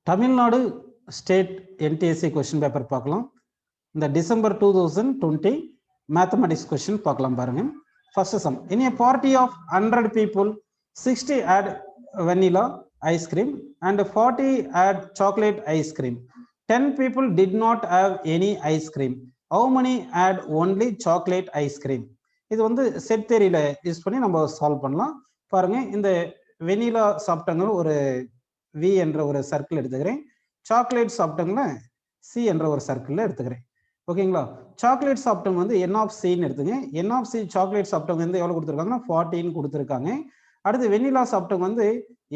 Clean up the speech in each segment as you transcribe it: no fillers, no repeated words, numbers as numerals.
Tamil Nadu state NTSC question paper பார்க்கலாம். இந்த December 2020 mathematics question பார்க்கலாம் பாருங்க. First sum. In a party of 100 people, 60 had vanilla ice cream and 40 had chocolate ice cream. 10 people did not have any ice cream. How many had only chocolate ice cream? இது வந்து set தியரியில use பண்ணி நம்ம solve பண்ணலாம். பாருங்க, இந்த vanilla சாப்பிட்டவங்க ஒரு we என்ற ஒரு சர்க்கிள் எடுத்துக்கிறேன். சாக்லேட் சாப்பிட்டவங்கள சி என்ற ஒரு சர்க்கிள் எடுத்துக்கிறேன். ஓகேங்களா? சாக்லேட் சாப்பிட்டவங்க வந்து என் ஆஃப் சின்னு எடுத்துங்க. என் ஆஃப் சி சாக்லேட் சாப்பிட்டவங்க வந்து எவ்வளவு கொடுத்துருக்காங்கன்னா 40 கொடுத்துருக்காங்க. அடுத்து வெனிலா சாப்பிட்டவங்க வந்து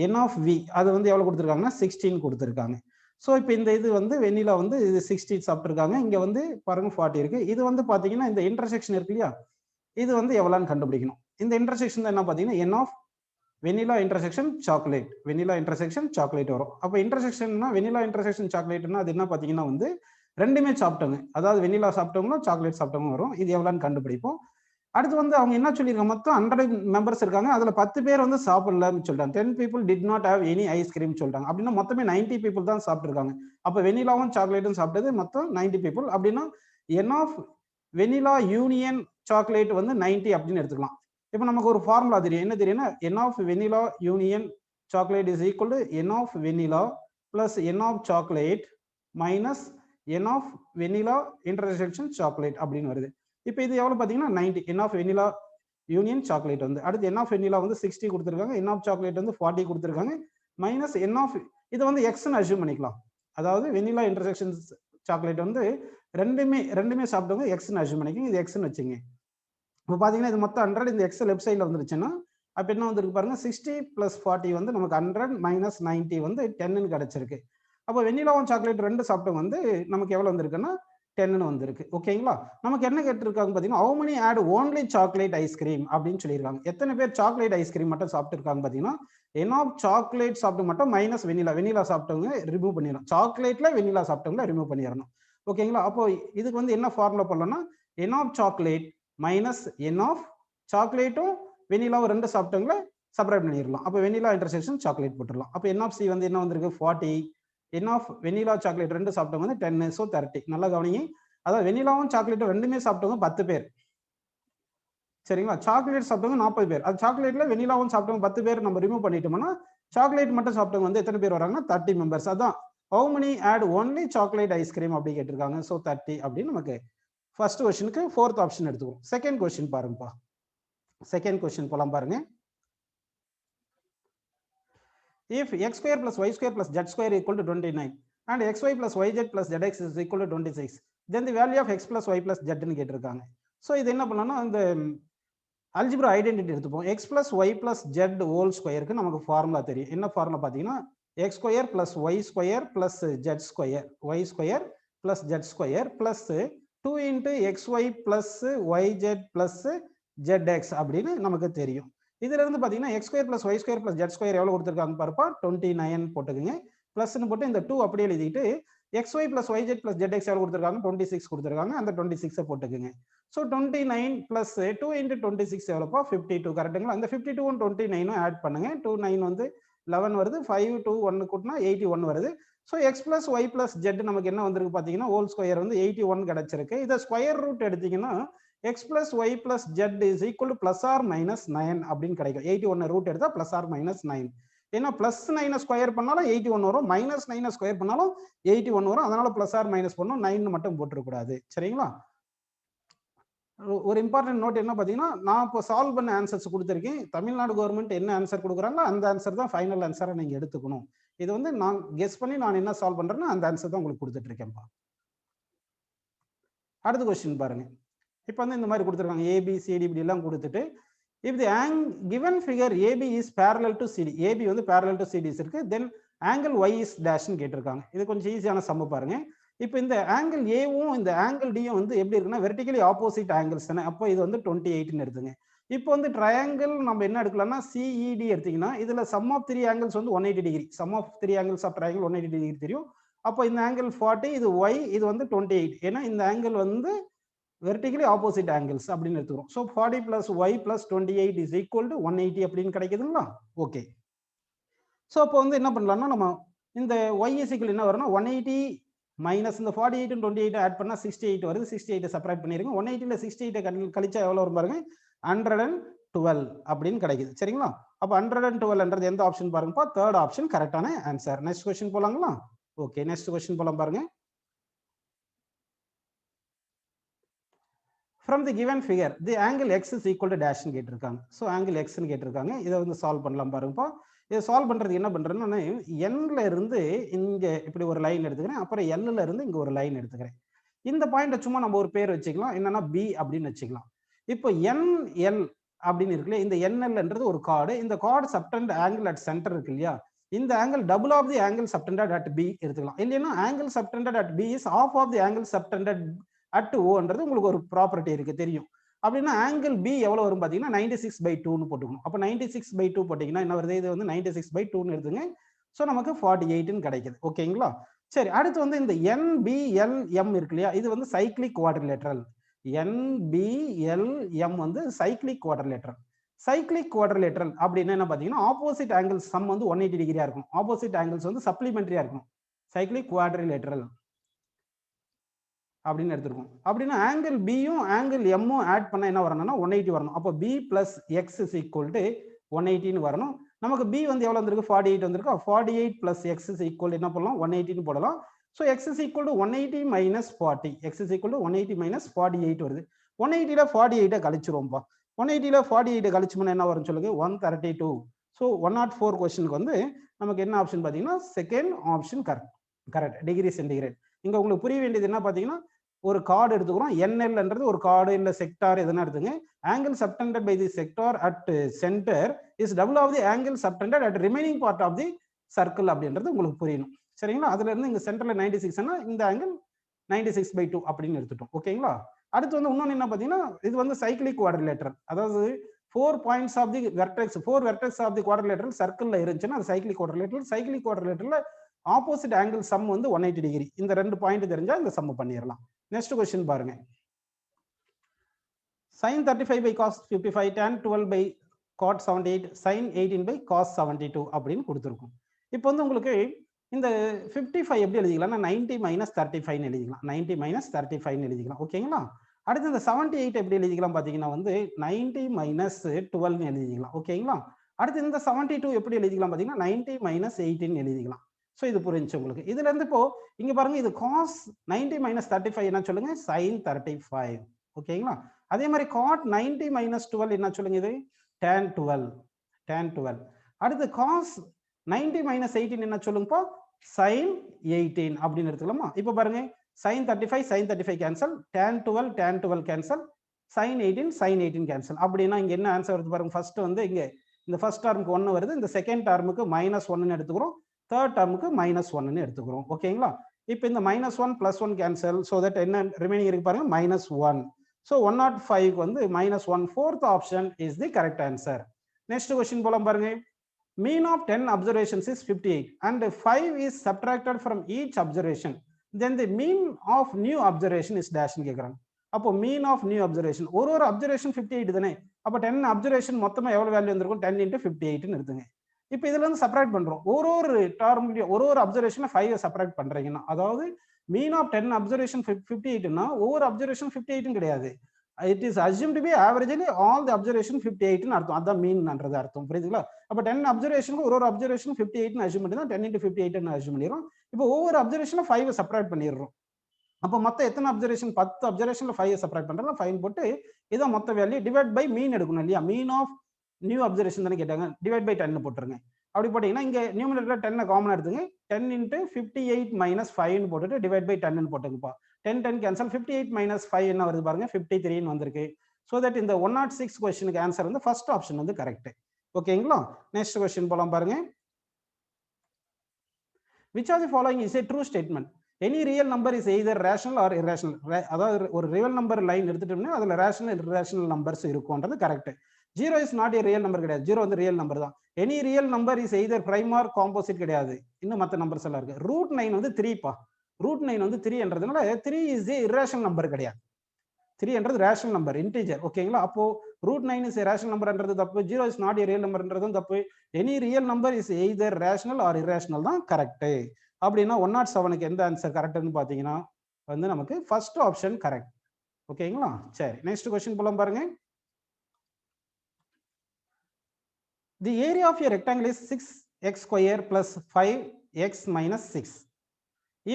என் ஆஃப் வி அது வந்து எவ்வளவு கொடுத்துருக்காங்கன்னா 16 கொடுத்துருக்காங்க. ஸோ இப்போ இந்த இது வந்து வெனிலா வந்து இது 60 சாப்பிட்டுருக்காங்க. இங்க வந்து பாருங்க 40 இருக்கு. இது வந்து பாத்தீங்கன்னா இந்த இன்டர்செக்ஷன் இருக்கு இல்லையா, இது வந்து எவ்வளோன்னு கண்டுபிடிக்கணும். இந்த இன்டர்செக்ஷன் தான் என்ன பாத்தீங்கன்னா n of vanilla intersection chocolate, vanilla intersection chocolate வரும். அப்போ இன்டர்செக்ஷன்னா வெனிலா இன்டர்செக்ஷன் சாக்லேட்னா அது என்ன பாத்தீங்கன்னா வந்து ரெண்டுமே சாப்பிட்டவங்க, அதாவது வெனிலா சாப்பிட்டவங்களும் சாக்லேட் சாப்பிட்டவங்க வரும். இது எவ்வளோன்னு கண்டுபிடிப்போம். அடுத்து வந்து அவங்க என்ன சொல்லியிருக்காங்க, மொத்தம் 100 மெம்பர்ஸ் இருக்காங்க. அதுல 10 பேர் வந்து சாப்பிடலன்னு சொல்லிட்டாங்க. 10 people did not have any ice cream சொல்லிட்டாங்க. அப்படின்னா மொத்தமே 90 people தான் சாப்பிட்டுருக்காங்க. அப்ப வெனிலாவும் சாக்லேட்டும் சாப்பிட்டது மொத்தம் 90 people. அப்படின்னா என் ஆஃப் வெனிலா யூனியன் சாக்லேட் வந்து 90 அப்படின்னு எடுத்துக்கலாம். இப்போ நமக்கு ஒரு ஃபார்முலா தெரியும். என்ன தெரியும்னா n of vanilla union chocolate is equal to n of vanilla plus n of chocolate minus n of vanilla intersection chocolate அப்படின்னு வருது. இப்போ இது எவ்வளவு பாத்தீங்கன்னா 90 n of vanilla union chocolate வந்து. அடுத்து என் ஆஃப் வெனிலா வந்து 60 கொடுத்துருக்காங்க, என் ஆஃப் சாக்லேட் வந்து 40 கொடுத்துருக்காங்க, மைனஸ் என் ஆஃப் இது வந்து எக்ஸ்ன்னு அஸ்யூம் பண்ணிக்கலாம். அதாவது வெனிலா இன்டர்செக்ஷன் சாக்லேட் வந்து ரெண்டுமே சாப்பிட்டவங்க எக்ஸ்ன்னு அஸ்யூம் பண்ணிக்கோங்க. இது எக்ஸ்ன்னு வச்சுங்க. இப்போ பாத்தீங்கன்னா இது மொத்தம் 100, இந்த எக்ஸ் லெஃப்ட் சைட்ல வந்துருச்சுன்னா அப்ப என்ன வந்துருக்கு பாருங்க, 60 பிளஸ் 40 வந்து நமக்கு 100 மைனஸ் 90 வந்து 10ன்னு கிடைச்சிருக்கு. அப்போ வெனிலாவும் சாக்லேட் ரெண்டு சாப்பிட்டவங்க வந்து நமக்கு எவ்வளவு வந்திருக்குன்னா 10ன்னு வந்திருக்கு. ஓகேங்களா? நமக்கு என்ன கேட்டிருக்காங்க பாத்தீங்கன்னா how many had only chocolate ice cream அப்படின்னு சொல்லியிருக்காங்க. எத்தனை பேர் சாக்லேட் ஐஸ்கிரீம் மட்டும் சாப்பிட்டுருக்காங்க பாத்தீங்கன்னா என் ஆஃப் சாக்லேட் சாப்பிட்டு மட்டும் மைனஸ் வெனிலா சாப்பிட்டவங்க ரிமூவ் பண்ணிடணும். சாக்லேட்ல வெனிலா சாப்பிட்டவங்க ரிமூவ் பண்ணிடணும். ஓகேங்களா? அப்போ இதுக்கு வந்து என்ன ஃபார்முலா பண்ணலாம்னா n of chocolate minus n of சாக்லேட்டும் வெனிலாவும் ரெண்டு சாப்பிட்டவங்கள செப்பரேட் பண்ணிடலாம். அப்போ வெனிலா இன்டர்செக்ஷன் சாக்லேட் போட்டுடலாம். அப்போ என் ஆஃப் சி வந்து என்ன வந்திருக்கு 40, என் ஆஃப் வெனிலா சாக்லேட் ரெண்டு சாப்பிட்டவங்க வந்து 10, ஸோ 30. நல்லா கவனிங்க. அதாவது வெனிலாவும் சாக்லேட்டும் ரெண்டுமே சாப்பிட்டவங்க 10 பேர். சரிங்களா? சாக்லேட் சாப்பிட்டவங்க 40 பேர். அது சாக்லேட்ல வெனிலாவும் சாப்பிட்டவங்க 10 பேர் நம்ம ரிமூவ் பண்ணிட்டோம்னா சாக்லேட் மட்டும் சாப்பிட்டவங்க வந்து எத்தனை பேர் வராங்கன்னா 30 மெம்பர்ஸ். அதான் how many had only chocolate ice cream அப்படி கேட்டிருக்காங்க. ஸோ 30 அப்படின்னு நமக்கு ஃபர்ஸ்ட் கொஸ்டினுக்கு ஃபோர்த் ஆப்ஷன் எடுத்துக்கும். செகண்ட் கொஸ்டின் பாருங்கப்பா. செகண்ட் கொஸ்டின் போலாம் பாருங்க. If x square plus y square plus z square equal to 29 and xy plus yz plus zx is equal to 26, then the value of x plus y plus z ன்னு கேட்டிருக்காங்க. So இது என்ன பண்ணலாம்னா இந்த algebra identity எடுத்துப்போம். x plus y plus z whole ஸ்கொயருக்கு நமக்கு formula தெரியும். என்ன ஃபார்முலா பார்த்தீங்கன்னா x square plus y square plus z square, y square plus z square plus 2 into xy plus yz plus zx அப்படின்னு நமக்கு தெரியும். இதுல இருந்து பாத்தீங்கன்னா x square plus y square plus z square எவ்வளவு கொடுத்துருக்காங்க பாருப்பா, 29 போட்டுக்குங்க. பிளஸ்ன்னு போட்டு இந்த 2 அப்படியே எழுதிட்டு xy plus yz plus zx எவ்வளவு கொடுத்துருக்காங்க 26 கொடுத்துருக்காங்க. அந்த 26 போட்டுக்குங்க. So 29 plus 2 into 26 எவ்வளோப்பா 52. கரெக்டுங்களா? அந்த 52 29 ஆட் பண்ணுங்க. 29 வந்து 11 வருது, 5 2 1 கூட்டினா 81 வருது. So x plus y plus z நமக்கு என்ன வந்திருக்கு பார்த்தீங்கன்னா ஹோல் ஸ்கொயர் வந்து 81 கிடைச்சிருக்கு. இதை ஸ்கொயர் ரூட் எடுத்தீங்கன்னா x plus y plus z is equal to plus or minus 9 அப்படின்னு கிடைக்கும். 81 ரூட் எடுத்தா பிளஸ் ஆர் மைனஸ் 9. ஏன்னா பிளஸ் 9 ஸ்கொயர் பண்ணாலும் 81 வரும், மைனஸ் 9 ஸ்கொயர் பண்ணாலும் 81 வரும். அதனால பிளஸ் ஆர் மைனஸ் பண்ணணும், 9 மட்டும் போட்டுருக்கூடாது. சரிங்களா? ஒரு இம்பார்ட்டன்ட் நோட் என்ன பார்த்தீங்கன்னா நான் இப்போ சால்வ் பண்ண ஆன்சர்ஸ் கொடுத்துருக்கேன். தமிழ்நாடு கவர்மெண்ட் என்ன ஆன்சர் கொடுக்குறாங்களோ அந்த ஆன்சர் தான் ஃபைனல் ஆன்சரை நீங்க எடுத்துக்கணும். இது வந்து நான் கெஸ் பண்ணி நான் என்ன சால்வ் பண்றேன்னா அந்த ஆன்சர் தான் உங்களுக்கு கொடுத்துட்டு இருக்கேன்ப்பா. அடுத்த கொஸ்டின் பாருங்க. இப்போ வந்து இந்த மாதிரி கொடுத்துருக்காங்க ஏபிசிடி இப்படி எல்லாம் கொடுத்துட்டு if the given figure AB is parallel to CD, AB வந்து parallel to CD இருக்கு, then angle Y is dash ன்னு கேட்டிருக்காங்க. இது கொஞ்சம் ஈஸியான சம் பாருங்க. இப்போ இந்த ஆங்கிள் ஏவும் இந்த ஆங்கிள் டியும் வந்து எப்படி இருக்குன்னா வெர்டிகலி ஆப்போசிட் ஆங்கிள்ஸ் தானே. அப்போ இது வந்து 28ன்னு எடுத்துங்க. இப்போ வந்து ட்ரையாங்கிள் நம்ம என்ன எடுக்கலாம்னா சிஇடி எடுத்தீங்கன்னா இதுல சம் ஆஃப் 3 ஆங்கிள்ஸ் வந்து 180 degree. Sum of 3 angles of triangle 180 degree தெரியும். அப்போ இந்த ஆங்கிள் 40, இது Y, இது வந்து 28. ஏன்னா இந்த ஆங்கிள் வந்து வெர்டிகலி ஆப்போசிட் ஆங்கிள்ஸ் அப்படின்னு எடுத்துக்கிறோம். So 40 plus y plus 28 is equal to 180 அப்படின்னு கிடைக்குதுங்களா? ஓகே. ஸோ அப்போ வந்து என்ன பண்ணலாம்னா நம்ம இந்த y is equal என்ன வரும்னா 180 மைனஸ் இந்த 48 28 ஆட் பண்ணா 68 வருது. 68 செப்பரேட் பண்ணிருங்க. 180ல 68 கழிச்சா எவ்வளவு வரும் பாருங்க, 112 அப்படின்னு கிடைக்குது. சரிங்களா? அப்ப 112ன்றது எந்த ஆப்ஷன் பாருங்கப்பா, தேர்ட் ஆப்ஷன் கரெக்டான ஆன்சர். நெக்ஸ்ட் क्वेश्चन போலாங்களா? ஓகே, நெக்ஸ்ட் क्वेश्चन போலாம் பாருங்க. From the given figure, the angle x is equal to dash ன்னு கேட்டிருக்காங்க. ஸோ ஆங்கிள் எக்ஸ்ன்னு கேட்டிருக்காங்க. இதை வந்து சால்வ் பண்ணலாம் பாருங்கப்பா. இதை சால்வ் பண்றது என்ன பண்றேன்னா, என்ல இருந்து இங்க இப்படி ஒரு லைன் எடுத்துக்கிறேன், அப்புறம் எல்ல இருந்து இங்க ஒரு லைன் எடுத்துக்கிறேன். இந்த பாயிண்ட சும்மா நம்ம ஒரு பேர் வச்சுக்கலாம், என்னன்னா பி அப்படின்னு வச்சுக்கலாம். இப்போ என்எல் அப்படின்னு இருக்குல்ல, இந்த என்எல்ன்றது ஒரு கார்டு. இந்த chord subtend angle at center இருக்கு இல்லையா, இந்த angle double of the angle subtended at P எடுத்துக்கலாம். இல்லைன்னா angle subtended at P is half of the angle subtended at ஓன்றது உங்களுக்கு ஒரு ப்ராப்பர்ட்டி இருக்கு தெரியும். அப்படின்னா ஆங்கிள் பி எவ்வளவு வரும் பாத்தீங்கன்னா 96/2ன்னு போட்டுக்கணும். அப்ப 96/2 போட்டீங்கன்னா என்ன வருது, இது வந்து 96/2ன்னு எடுத்துங்க. ஸோ நமக்கு 48ன்னு கிடைக்குது. ஓகேங்களா? சரி, அடுத்து வந்து இந்த NBLM இருக்கு இல்லையா, இது வந்து சைக்ளிக் குவாட்ரிலேட்டரல். NBLM வந்து சைக்ளிக் குவாட்ரிலேட்டரல். சைக்ளிக் குவாட்ரிலேட்டரல் அப்படின்னா என்ன பாத்தீங்கன்னா, ஆப்போசிட் ஆங்கிள்ஸ் சம் வந்து 180 டிகிரியா இருக்கும். ஆப்போசிட் ஆங்கிள்ஸ் வந்து சப்ளிமெண்டரியா இருக்கும். சைக்ளிக் குவாட்ரிலேட்டரல் அப்படின்னு எடுத்துருக்கோம். அப்படின்னா ஆங்கிள் பியும் ஆங்கிள் எம்மும் ஆட் பண்ண என்ன வரணும்னா 180 வரணும். அப்போ p plus x is equal to 180ன்னு வரணும். நமக்கு பி வந்து எவ்வளவு வந்திருக்கு, 48 வந்திருக்கு. 48 பிளஸ் எக்ஸ் இஸ் ஈக்குவல் என்ன பண்ணலாம், 180ன்னு போடலாம். So X is equal to 180 minus 40. X is equal to 180 minus 48 வருது. 180ல 48 கழிச்சிருவோம்ப்பா. 180ல 48 கழிச்சோம்னா என்ன வரும்னு சொல்லுங்க, 132. ஸோ 104 கொஸ்டினுக்கு வந்து நமக்கு என்ன ஆப்ஷன் பார்த்தீங்கன்னா second option correct. Degree centigrade. இங்க உங்களுக்கு புரிய வேண்டியது என்ன பாத்தீங்கன்னா, ஒரு கார்டு எடுத்துக்கிறோம். என்எல்ன்றது ஒரு கார்டு இல்ல செக்டார் எதுனா எடுத்துங்க. Angle subtended by the sector at centre is double of the angle subtended at remaining part of the circle அப்படின்றது உங்களுக்கு புரியணும். சரிங்களா? அதுல இருந்து இங்க சென்டர்ல 96னா இந்த ஆங்கிள் 96/2 அப்படின்னு எடுத்துட்டோம். ஓகேங்களா? அடுத்து வந்து இன்னொன்னு என்ன பாத்தீங்கன்னா, இது வந்து சைக்ளிக் குவாட்ரிலேட்டரல். அதாவது 4 points of the vertex, 4 vertex of the quadrilateral சர்க்கிள்ல இருந்துச்சுன்னா அது சைக்ளிக் குவாட்ரிலேட்டரல். சைக்ளிக் குவாட்ரிலேட்டரல்ல ஆப்போசிட் ஆங்கிள் சம் வந்து 180 டிகிரி. இந்த ரெண்டு பாயிண்ட் தெரிஞ்சா இந்த சம் பண்ணிடலாம். நெக்ஸ்ட் क्वेश्चन பாருங்க. sin 35 cos 55 tan 12 cot 78 sin 18 cos 72 அப்படின்னு கொடுத்திருக்கும். இப்போ வந்து உங்களுக்கு இந்த 55 எப்படி எழுதிக்கலாம்னா 90 - 35 எழுதிக்கலாம். 90 - 35 எழுதிக்கலாம். ஓகேங்களா? அடுத்து இந்த 78 எப்படி எழுதிக்கலாம் பாத்தீங்கன்னா வந்து 90 - 12 எழுதிக்கலாம். ஓகேங்களா? அடுத்து இந்த 72 எப்படி எழுதிக்கலாம் பாத்தீங்கன்னா 90 - 18 எழுதிக்கலாம். ஸோ இது புரிஞ்சு உங்களுக்கு. இதுல இருந்து இப்போ இங்க பாருங்க, இது cos 90 - 35 என்ன சொல்லுங்க, sin 35. ஓகேங்களா? அதே மாதிரி cot 90 - 12 என்ன சொல்லுங்க, இது tan 12. அடுத்து cos 90 - 18 என்ன சொல்லுங்கப்பா, sin 18 அப்படின்னு எடுத்துக்கலாமா? இப்போ பாருங்க, sin 35 cancel, tan 12 cancel, sin 18 cancel. அப்படின்னா இங்க என்ன ஆன்சர் வருது பாருங்க. ஃபர்ஸ்ட் வந்து இங்க இந்த ஃபர்ஸ்ட் டேர்முக்கு 1 வருது, இந்த செகண்ட் டேர்முக்கு -1 எடுத்துக்கிறோம், தேர்ட் டேர்முக்கு -1 எடுத்துக்கிறோம். ஓகேங்களா? இப்போ இந்த -1 +1 கேன்சல். ஸோ தட் என்ன ரிமைனிங் இருக்கு பாருங்க, -1. ஸோ 105 வந்து -1. Fourth option is the correct answer. Next question போலாம் பாருங்க. Mean of 10 observations is 58 and 5 is subtracted from each observation. Then the mean of new observation is dash ன்னு கேக்குறாங்க. அப்போ mean of new observation, ஒரு observation 58 தானே. அப்போ 10 observation மொத்தமா எவ்வளவு வேல்யூ வந்திருக்கும், 10 × 58 ன்னு எடுத்துங்க. இப்போ இதுல இருந்து செப்பரேட் பண்றோம். ஒரு டேர்ம்லயும் ஒரு அப்சர்வேஷன்ல 5 செப்பரேட் பண்றீங்கன்னா, அதாவது மீன் ஆஃப் 10 அப்சர்வேஷன் 58னா ஒவ்வொரு அப்சர்வேஷன் 58 கிடையாது. It is assumed to be averagely all the observation 58 ன்னு அர்த்தம். அதான் மீன்ன்றது அர்த்தம். புரியுதுங்களா? அப்ப 10 அப்சர்வேஷனுக்கு ஒரு அப்சர்வேஷன் 58 ன்னு அஸ்யூம் பண்ணினா 10 × 58 ன்னு அஸ்யூம் பண்ணிரோம். இப்போ ஒவ்வொரு அப்சர்வேஷன்ல 5 செப்பரேட் பண்ணிடுறோம். அப்போ மொத்தம் எத்தனை அப்சர்வேஷன், 10 அப்சர்வேஷன்ல 5 செப்பரேட் பண்றோம். ஃபைன் போட்டு இதான் மொத்த வேல்யூ டிவைட் பை மீன் எடுக்கணும் இல்லையா? மீன் ஆஃப் நியூ அப்சர்வேஷன் தானே கேட்டாங்க. டிவைட் பை 10 போட்டுருங்க. அப்படி போட்டீங்கன்னா இங்க நியூமரேட்டர்ல 10 காமனா எடுத்துங்க. 10 × 58 - 5 ன்னு போட்டுட்டு டிவைட் பை 10 ன்னு போட்டுங்கப்பா. 10 கேன்சல். 58 - 5 என்ன வருது பாருங்க, 53 ன்னு வந்திருக்கு. சோ தட் இந்த 106 क्वेश्चनக்கு ஆன்சர் வந்து ஃபர்ஸ்ட் ஆப்ஷன் வந்து கரெக்ட். ஓகேங்களா? நெக்ஸ்ட் क्वेश्चन போலாம் பாருங்க. which of the following is a true statement? any real number is either rational or irrational. அதாவது ஒரு ரியல் நம்பர் லைன் எடுத்துட்டோம்னா அதுல ரேஷனல் இர்ரேஷனல் நம்பர்ஸ் இருக்கும்ன்றது correct. 0 is not a real number கிடையாது. 0 வந்து ரியல் நம்பர் தான். Any real number is either prime or composite கிடையாது. இன்னும் மற்ற நம்பர்ஸ் எல்லாம் இருக்கு. √9 வந்து 3 பா. √9 வந்து 3 என்றதுனால 3 இஸ் ஏ இர்ரேஷனல் நம்பர் கிடையாது. 3 என்றது ரேஷனல் நம்பர், இன்டிஜர். ஓகேங்களா? அப்போ √9 இஸ் ரேஷனல் நம்பர்ன்றது தப்பு, 0 இஸ் நாட் ஏ ரியல் நம்பர்ன்றதும் தப்பு. Any real number is either rational or irrational தான் கரெக்ட். அப்படின்னா 107க்கு எந்த ஆன்சர் கரெக்ட்னு பாத்தீங்கன்னா வந்து நமக்கு ஃபர்ஸ்ட் ஆப்ஷன் கரெக்ட். ஓகேங்களா? சரி, நெக்ஸ்ட் क्वेश्चन போலாம் பாருங்க. The area of a rectangle is 6x square plus 5x minus 6.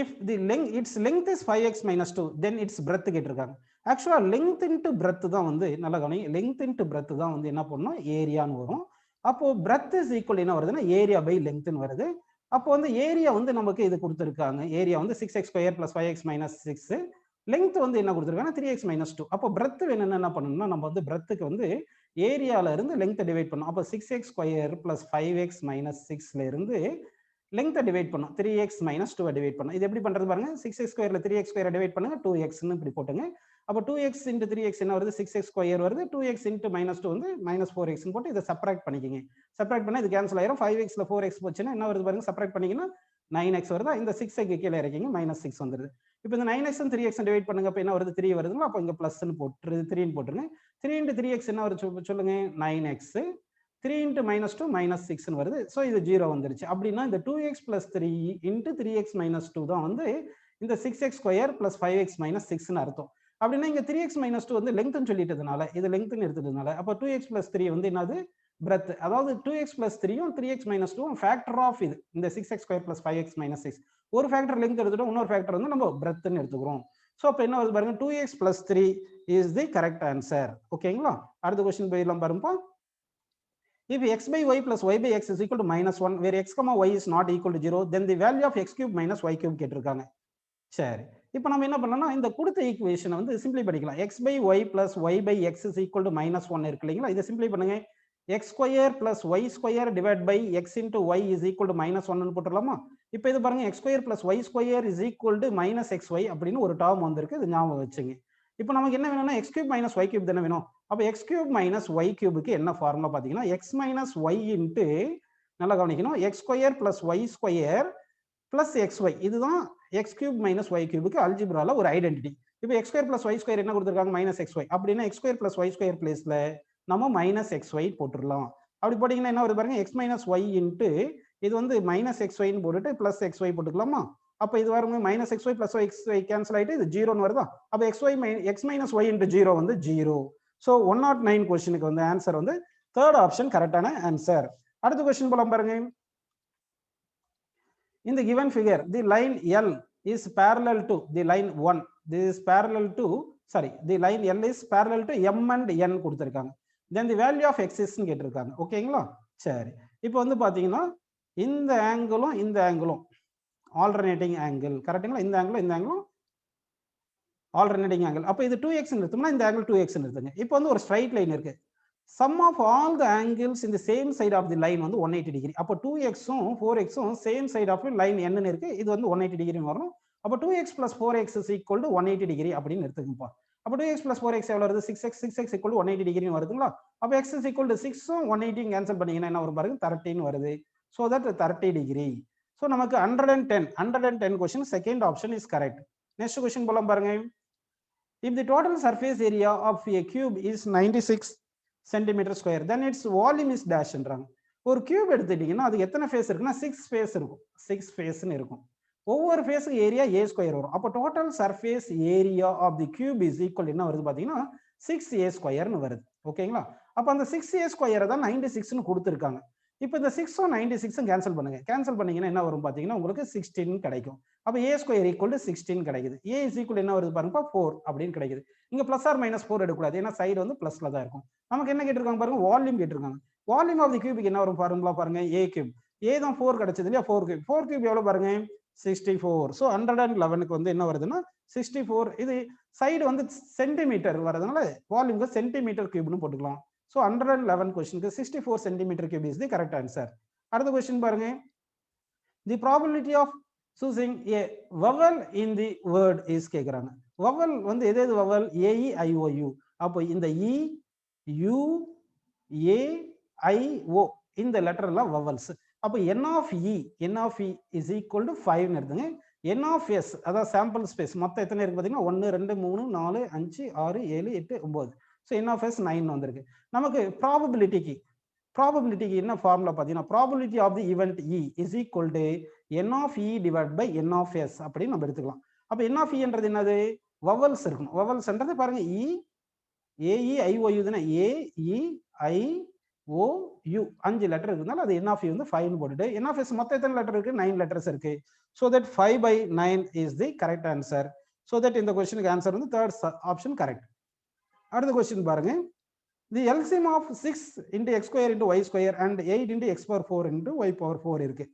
If the length, its length is 5x minus 2, then its breadth கேட்டிருக்காங்க. ஆக்சுவலா length into breadth தான் வந்து நல்லா கவனிங்க, length into breadth தான் வந்து என்ன பண்ணணும், ஏரியான்னு வரும். அப்போ breadth is equal என்ன வருதுன்னா ஏரியா பை லெங்க்த்னு வருது. அப்போ வந்து ஏரியா வந்து நமக்கு இது கொடுத்துருக்காங்க, ஏரியா வந்து 6x square plus 5x minus 6, length வந்து என்ன கொடுத்துருக்காங்கன்னா 3x மைனஸ் 2. அப்போ breadth வேணும்னா என்ன பண்ணணும்னா நம்ம வந்து breadthக்கு வந்து ஏரியால இருந்து லெங்த் டிவைட் பண்ணணும். அப்போ 6x square plus 5x minus 6ல இருந்து லெங்த் டிவைட் பண்ணும், 3x மைனஸ் 2 டிவைட் பண்ணும். இது எப்படி பண்றது பாருங்க, 6x ஸ்கொயர்ல 3x ஸ்கொயர் டிவைட் பண்ணுங்க, 2x ன்னு இப்படி போட்டுங்க. அப்போ 2x into 3x என்ன வருது, 6x ஸ்கொயர் வருது, 2x into minus 2 வந்து minus 4x ன்னு போட்டு இதை சப்ராக்ட் பண்ணிக்கிங்க. சப்ராக்ட் பண்ணா இது கேன்சல் ஆயிரும். 5xல 4x போச்சுன்னா என்ன வருது பாருங்க, சப்ராக்ட் பண்ணிங்கன்னா 9x வருதா. இந்த 6க்கு கீழே இறக்கிங்க, minus 6 வந்துருது. இப்போ இந்த 9x and 3x டிவைட் பண்ணுங்க, அப்போ என்ன வருது, 3 வருதுங்களா. அப்போ இங்க பிளஸ்ன்னு போட்டு 3ன்னு போட்டுருங்க. 3 into 3x என்ன வருது சொல்லுங்க, 9x. 3 into minus 2 minus 6 வருது. ஸோ இது 0 வந்துருச்சு. அப்படின்னா இந்த 2x plus 3 into 3x minus 2 தான் வந்து இந்த 6x square plus 5x minus 6ன்னு அர்த்தம். அப்படின்னா இங்க 3x minus 2 வந்து லெங்க்த்னு சொல்லிட்டதுனால, இது லெங்க்த்னு எடுத்ததுனால, அப்போ 2x plus 3 வந்து என்னது, breadth. அதாவது 2x plus 3யும் 3x minus 2ம் ஃபேக்டர் ஆஃப் இது, இந்த 6x square plus 5x minus 6. ஒரு ஃபேக்டர் லெங்க்த் எடுத்துட்டோம், இன்னொரு ஃபேக்டர் வந்து நம்ம breadthன்னு எடுத்துக்கிறோம். ஸோ அப்போ என்ன வருது பாருங்க, 2x plus 3 is the correct answer. ஓகேங்களா? அடுத்த கொஸ்டின் போயிடலாம் பாருப்பா. If x by y plus y by x is equal to minus 1, where x comma y is not equal to 0, then the value of x cube minus y cube கேட்டிருக்காங்க. சரி, இப்போ நம்ம என்ன பண்ணலாம்னா இந்த கொடுத்த ஈக்குவேஷனை வந்து சிம்பிளை பண்ணிக்கலாம். x by y plus y by x is equal to minus 1 இருக்கு இல்லைங்களா, இதை சிம்பிளை பண்ணுங்க. x square plus y square divided by x into y is equal to minus 1 ன்னு போட்டுடலாமா. இப்போ இது பாருங்க, x square plus y square is equal to minus xy அப்படின்னு ஒரு டேர்ம் வந்திருக்கு, இது ஞாபகம் வச்சுங்க. இப்போ நமக்கு என்ன வேணும்னா x cube minus y cube தானே வேணும். அப்போ x cube minus y cubeக்கு என்ன ஃபார்முலா பார்த்தீங்கன்னா x minus y into, நல்லா கவனிக்கணும், x square plus y square plus xy, இதுதான் x cube minus y cubeக்கு அல்ஜிப்ரால ஒரு ஐடென்டிட்டி. இப்போ x square plus y square என்ன கொடுத்துருக்காங்க, minus xy. அப்படின்னா x square plus y square பிளேஸ்ல நம்ம minus xy போட்டுடலாம். அப்படி போட்டீங்கன்னா என்ன வருது பாருங்க, x minus y into, இது வந்து minus xy ன்னு போட்டுட்டு plus xy போட்டுக்கலாமா. அப்போ இது வருங்க minus xy plus xy cancel ஆயிட்டு இது 0ன்னு வருதா. அப்போ x minus y into 0 வந்து 0. ஸோ 109 கொஸ்டினுக்கு வந்து ஆன்சர் வந்து தேர்ட் ஆப்ஷன் கரெக்டான ஆன்சர். அடுத்த கொஸ்டின் போலாம் பாருங்க. In the given figure, the line L is parallel to the line 1. This is parallel to, sorry, the line L is parallel to M and N கொடுத்திருக்காங்க. Then the value of x is ன்னு கேட்டிருக்காங்க. ஓகேங்களா? சரி, இப்போ வந்து பாத்தீங்கன்னா இந்த ஆங்கிளும் இந்த ஆங்கிளும் ஆல்டர்னேட்டிங் ஆங்கிள், கரெக்ட்டுங்களா. இந்த ஆங்கிளும் இந்த ஆங்கிளும் ஆல்டர்னேட்டிங் ஆங்கிள். அப்போ இது 2x எடுத்தோம்னா இந்த ஆங்கிள் 2x எடுத்துங்க. இப்போ வந்து ஒரு ஸ்ட்ரைட் லைன் இருக்கு. sum of all the angles in the same side of the line வந்து 180 டிகிரி. அப்போ 2xம் 4xம் same side of line n இருக்கு, இது வந்து 180 டிகிரி வரும். அப்போ 2x plus 4x is equal to 180 degree அப்படின்னு எடுத்துக்கோப்பா. அப்போ 2x plus 4x எவ்வளவு வருது, 6x equal to 180 டிகிரி வருதுங்களா. அப்போ x is equal to 6ம் 180 cancel பண்ணீங்கன்னா என்ன வரும் பாருங்க, 13 வருது. So that 30 degree. ஸோ நமக்கு 110 question second option is correct. Next question போலாம் பாருங்க. If the total surface area of a cube is 96 centimeter square, then its volume is dash ன்றாங்க. ஒரு cube எடுத்துட்டீங்கன்னா அது எத்தனை ஃபேஸ் இருக்குன்னா 6 ஃபேஸ் இருக்கும், 6 ஃபேஸ்னு இருக்கும். ஒவ்வொரு ஃபேஸுக்கு ஏரியா a ஸ்கொயர் வரும். அப்போ total surface area of the cube is equal என்ன வருது பாத்தீங்கன்னா 6a ஸ்கொயர்னு வருது. ஓகேங்களா. அப்போ அந்த 6a ஸ்கொயரை தான் 96ன்னு கொடுத்துருக்காங்க. இப்போ இந்த 6ம் 96ம் கேன்சல் பண்ணுங்க. கேன்சல் பண்ணீங்கன்னா என்ன வரும் பாத்தீங்கன்னா உங்களுக்கு 16 கிடைக்கும். அப்போ a ஸ்கொயர் ஈக்குவல் டு 16 கிடைக்குது. a இஸ் ஈக்குவல் என்ன வருது பாருங்க 4 அப்படின்னு கிடைக்குது. இங்க பிளஸ் ஆர் மைனஸ் 4 எடுக்கக்கூடாது, ஏன்னா சைடு வந்து பிளஸ்ல தான் இருக்கும். நமக்கு என்ன கேட்டிருக்காங்க பாருங்க, வால்யூம் கேட்டிருக்காங்க. வால்யூம் ஆஃப் தி கியூபிக் என்ன வரும் ஃபார்முலா பாருங்க, a கியூப். a தான் 4 கிடைச்சது இல்லையா, 4 கியூப். 4 கியூப் எவ்வளவு பாருங்க 64. ஸோ 111க்கு வந்து என்ன வருதுன்னா 64. இது சைடு வந்து சென்டிமீட்டர் வரதுனால வால்யூம்க்கு சென்டிமீட்டர் கியூப்னு போட்டுக்கலாம். ஸோ 111 கொஸ்டினுக்கு 64 centimetre cube is the correct answer. அடுத்த கொஸ்டின் பாருங்க. The probability of choosing a vowel in the word is கேட்குறாங்க. வவல் வந்து எது எது வவல், ஏஇ ஐஓயு. அப்போ இந்த இ யூ ஏ ஐ ஓ இந்த லெட்டர்லாம் வவல்ஸ். அப்போ n of E is equal to 5ன்னு எடுத்துங்க. என் ஆஃப் எஸ் அதாவது சாம்பிள் ஸ்பேஸ் மொத்தம் எத்தனை இருக்கு பார்த்தீங்கன்னா 1 2 3 4 5 6 7 8 9. ஸோ n of s 9 வந்திருக்கு. நமக்கு ப்ராபபிலிட்டிக்கு என்ன ஃபார்முலா பார்த்தீங்கன்னா probability of the event e is equal to n of e divide by n of s அப்படின்னு நம்ம எடுத்துக்கலாம். அப்போ n of eன்றது என்னது வவல்ஸ் இருக்கணும். வவல்ஸ்ன்றது பாருங்க இ ஏஇ ஐஓயு தானே A E I O U 5 letter இருக்குனால அது n of e வந்து 5 போட்டுட்டு n of s மொத்தம் எத்தனை லெட்டர் இருக்கு 9 லெட்டர்ஸ் இருக்கு. So that 5/9 is the correct answer. So that இந்த கொஸ்டினுக்கு ஆன்சர் வந்து தேர்ட் ஆப்ஷன் கரெக்ட். அடுத்த கொஸ்டின் பாருங்க. தி LCM of 6 into x square into y square and 8 into x power 4 into y power 4 இருக்கு.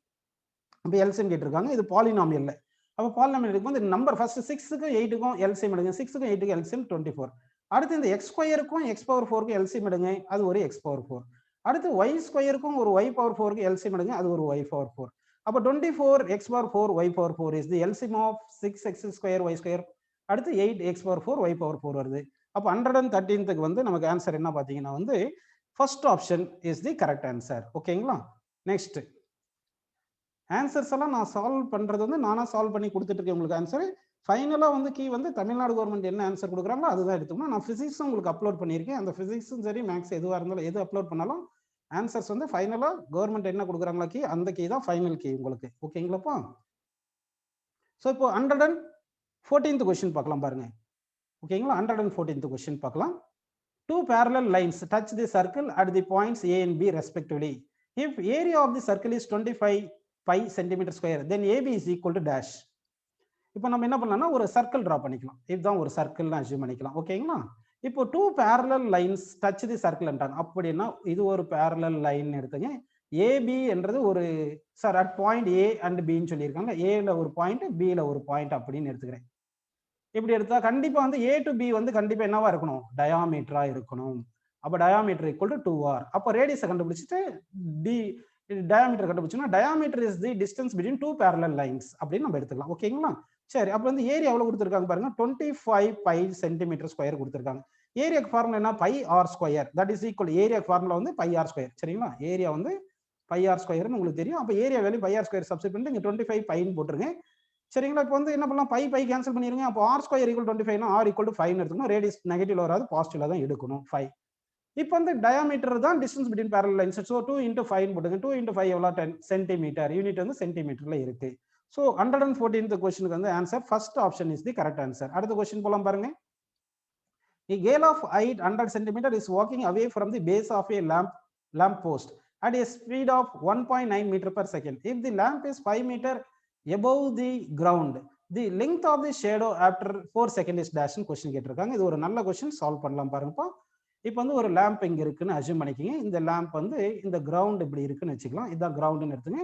அப்போ LCM கேட்டிருக்காங்க. இது பாலினாமியல்ல. அப்போ பாலினாமியல் இருக்கும்போது நம்பர் ஃபர்ஸ்ட் 6க்கும் 8க்கும் LCM எடுங்க. 6க்கும் 8க்கும் LCM 24. அடுத்து இந்த x ஸ்கொயருக்கும் x power 4க்கும் LCM எடுங்க. அது ஒரு x power 4. அடுத்து y ஸ்கொயருக்கும் ஒரு y power 4க்கு LCM எடுங்க. அது ஒரு y power 4. அப்போ 24 x power 4 y power 4 is the LCM of 6x square y square. அடுத்து 8 x power 4 y power 4 வருது. அப்போ 113க்கு வந்து நமக்கு ஆன்சர் என்ன பார்த்தீங்கன்னா வந்து first option is the correct answer. ஓகேங்களா? நெக்ஸ்ட் ஆன்சர்ஸ் எல்லாம் நான் சால்வ் பண்றது வந்து நானா சால்வ் பண்ணி கொடுத்துட்டு இருக்கேன் உங்களுக்கு ஆன்சர். ஃபைனலா வந்து கீ வந்து தமிழ்நாடு கவர்மெண்ட் என்ன ஆன்சர் கொடுக்குறாங்களோ அதுதான் எடுத்துக்கணும். நான் பிசிக்ஸும் உங்களுக்கு அப்லோட் பண்ணியிருக்கேன். அந்த பிசிக்ஸும் சரி மேக்ஸ் எதுவாக இருந்தாலும் எது அப்லோட் பண்ணாலும் ஆன்சர்ஸ் வந்து ஃபைனலா கவர்மெண்ட் என்ன கொடுக்குறாங்களா கீ அந்த கீ தான் ஃபைனல் கீ உங்களுக்கு. ஓகேங்களாப்பா? ஸோ இப்போ 114th கொஸ்டின் பார்க்கலாம் பாருங்க. ஓகேங்களா? 114th கொஸ்டின் பார்க்கலாம். Two parallel lines touch the circle at the points A and B respectively. If area of the circle is 25 pi centimeter square, then AB is equal to dash. இப்போ நம்ம என்ன பண்ணலாம்னா ஒரு circle draw பண்ணிக்கலாம். இதுதான் ஒரு சர்க்கிள்னு assume பண்ணிக்கலாம். ஓகேங்களா? இப்போ 2 parallel lines touch the circle என்றாங்க. அப்படின்னா இது ஒரு parallel லைன் எடுத்துங்க. AB என்றது ஒரு chord at point A and Bன்னு சொல்லியிருக்காங்க. ஏல ஒரு பாயிண்ட் பில ஒரு பாயிண்ட் அப்படின்னு எடுத்துக்கிறேன். இப்படி எடுத்தா கண்டிப்பா வந்து A to B வந்து கண்டிப்பா என்னவா இருக்கணும் டயாமீட்டரா இருக்கணும். அப்ப டயாமீட்டர் ஈக்குவல் டு 2r. அப்ப ரேடியஸை கண்டுபிடிச்சிட்டு டி டயாமீட்டர் கண்டுபிடிச்சோம்னா diameter is the distance between 2 parallel lines அப்படின்னு நம்ம எடுத்துக்கலாம். ஓகேங்களா? சரி, அப்ப வந்து ஏரியா எவ்வளவு கொடுத்துருக்காங்க பாருங்க 25 பை சென்டிமீட்டர் ஸ்கொயர் கொடுத்துருக்காங்க. ஏரியாக்கு ஃபார்முலா என்ன pi r square that is equal area formula வந்து பை ஆர் ஸ்கொயர். சரிங்களா? ஏரியா வந்து பை ஆர் ஸ்கொயர்னு உங்களுக்கு தெரியும். அப்ப area value pi r square substitute பண்ணிட்டு இங்க 25 பைன்னு போட்டுருங்க. சரிங்களா? இப்போ வந்து என்ன பண்ணலாம் பை பை கேன்சல் பண்ணிருங்க. அப்போ r square equal 25 r equal to 5 எடுத்துக்கணும். ரேடியஸ் நெகட்டிவ்ல வராது பாசிட்டிவ்ல தான் எடுக்கணும் 5. இப்போ வந்து டயாமீட்டர் தான் distance between parallel lines. So 2 into 5 போட்டுங்க. 2 into 5 எவ்வளோ 10 சென்டிமீட்டர். யூனிட் வந்து சென்டிமீட்டர்ல இருக்கு. ஸோ 114th கொஸ்டினுக்கு வந்து answer first option is the correct answer. அடுத்த கொஸ்டின் போலாம் பாருங்க. A girl of height 100 centimeter is walking away from the base of a lamp post at a speed of 1.9 meter per second. If the lamp is 5 meter above the ground, the length of the shadow after 4 seconds is dash question கேட்டிருக்காங்க. இது ஒரு நல்ல question, solve பண்ணலாம் பாருங்கப்பா. இப்போ வந்து ஒரு lamp இங்க இருக்குன்னு அஸ்யூம் பண்ணிக்கிங்க. இந்த லேம்ப் வந்து இந்த கிரவுண்ட் இப்படி இருக்குன்னு வச்சுக்கலாம். இதுதான் கிரவுண்டுன்னு எடுத்துங்க.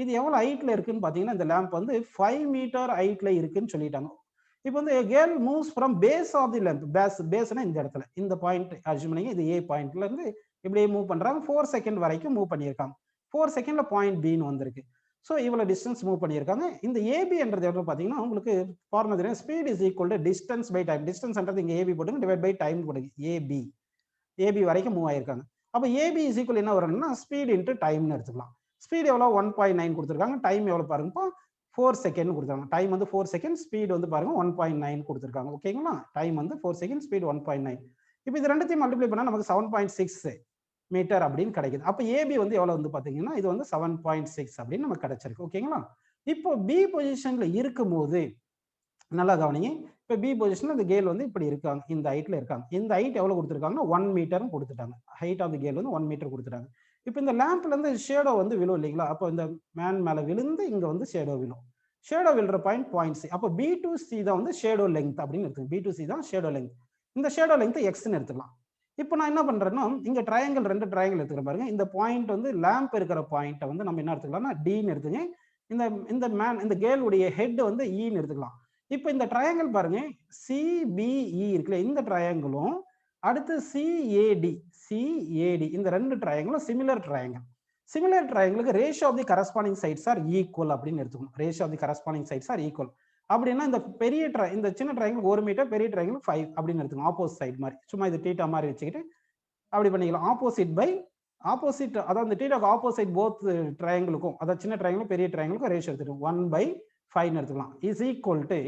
இது எவ்வளவு ஹைட்ல இருக்குன்னு பாத்தீங்கன்னா இந்த லேம்ப் வந்து 5 மீட்டர் ஹைட்ல இருக்குன்னு சொல்லிட்டாங்க. இப்போ வந்து girl moves from base of the lamp. பேஸ்னா இந்த இடத்துல இந்த பாயிண்ட் அஸ்யூம் பண்ணிங்க. இது ஏ பாயிண்ட்ல இருந்து இப்படியே மூவ் பண்றாங்க. 4 செகண்ட் வரைக்கும் மூவ் பண்ணியிருக்காங்க. 4 செகண்ட்ல பாயிண்ட் பின்னு வந்திருக்கு. ஸோ இவ்வளவு டிஸ்டன்ஸ் மூவ் பண்ணியிருக்காங்க. இந்த ஏபின்றது எவ்வளவு பார்த்தீங்கன்னா உங்களுக்கு ஃபார்முலா தெரியும். Speed is equal to distance by time. டிஸ்டன்ஸ்ன்றது இங்க ஏபி போடுங்க, டிவைட் பை டைம் போடுங்க. ஏபி வரைக்கும் மூவ் ஆயிருக்காங்க. அப்போ ஏபி இஸ் ஈக்குவல் என்ன வரும்னா ஸ்பீட் இன்ட்டு டைம்னு எடுத்துக்கலாம். ஸ்பீட் எவ்வளோ 1.9 கொடுத்துருக்காங்க. டைம் எவ்வளோ பாருங்கப்பா 4 செகண்ட் கொடுத்துருக்காங்க. டைம் வந்து 4 செகண்ட், ஸ்பீட் வந்து பாருங்க 1.9 கொடுத்துருக்காங்க. ஓகேங்களா? டைம் வந்து 4 செகண்ட், ஸ்பீட் 1.9. இப்போ இது ரெண்டுத்தையும் மல்டிப்ளை பண்ணா நமக்கு 7.6 மீட்டர் அப்படின்னு கிடைக்குது. அப்போ ஏபி வந்து எவ்வளவு வந்து பாத்தீங்கன்னா இது வந்து 7.6 அப்படின்னு நமக்கு கிடைச்சிருக்கு. ஓகேங்களா? இப்போ பி பொசிஷன்ல இருக்கும் போது நல்லா கவனிங்க. இப்போ பி பொசிஷன்ல இந்த கேர்ள் வந்து இப்படி இருக்காங்க, இந்த ஹைட்ல இருக்காங்க. இந்த ஹைட் எவ்வளவு கொடுத்துருக்காங்கன்னா 1 மீட்டரும் கொடுத்துட்டாங்க. ஹைட் ஆஃப் தி கேர்ள் வந்து 1 மீட்டர் கொடுத்துட்டாங்க. இப்போ இந்த லேம்ப்ல இருந்து ஷேடோ வந்து விழும் இல்லைங்களா? அப்போ இந்த மேன் மேல விழுந்து இங்க வந்து ஷேடோ விழும். ஷேடோ விழுற பாயிண்ட் சி. அப்போ பி டு சி தான் வந்து ஷேடோ லெங்த் அப்படின்னு எடுத்துக்கோங்க. பி டு சி தான் ஷேடோ லெங்த். இந்த ஷேடோ லெங்த் எக்ஸ்ன்னு எடுத்துக்கலாம். இப்போ நான் என்ன பண்றேன்னா இங்க ட்ரையாங்கிள் 2 ட்ரையாங்கிள் எடுத்துக்கிறேன் பாருங்க. இந்த பாயிண்ட் வந்து லேம்ப் இருக்கிற பாயிண்ட்டை வந்து நம்ம என்ன எடுத்துக்கலாம்னா டின்னு எடுத்துங்க. இந்த கேர்ள் உடைய ஹெட் வந்து ஈன்னு எடுத்துக்கலாம். இப்போ இந்த ட்ரையாங்கிள் பாருங்க சிபிஇ இருக்குல்ல, இந்த ட்ரையாங்கிளும் அடுத்து சிஏடி இந்த 2 ட்ரையாங்கிளும் சிமிலர் ட்ரையாங்கிள். சிமிலர் ட்ரையாங்கிளுக்கு ratio of the corresponding sides are equal அப்படின்னு எடுத்துக்கணும். Ratio of the corresponding sides are equal அப்படின்னா இந்த இந்த சின்ன ட்ரையாங்கிள் 1 மீட்டர், பெரிய ட்ரையாங்கிள் 5 அப்படின்னு எடுத்துக்கணும். ஆப்போசிட் சைட் மாதிரி சும்மா இது டீட்டா மாதிரி வச்சுக்கிட்டு அப்படி பண்ணிக்கலாம். ஆப்போசிட் பை ஆப்போசிட், அதாவது இந்த டீட்டாக்கு ஆப்போசிட் போத் ட்ரையாங்கிளுக்கும், அதாவது சின்ன ட்ரையாங்கிளும் பெரிய ட்ரையாங்கிளுக்கும் ரேஷியோ எடுத்துக்கணும். 1/5 எடுத்துக்கலாம். இஸ் ஈக்குவல் டு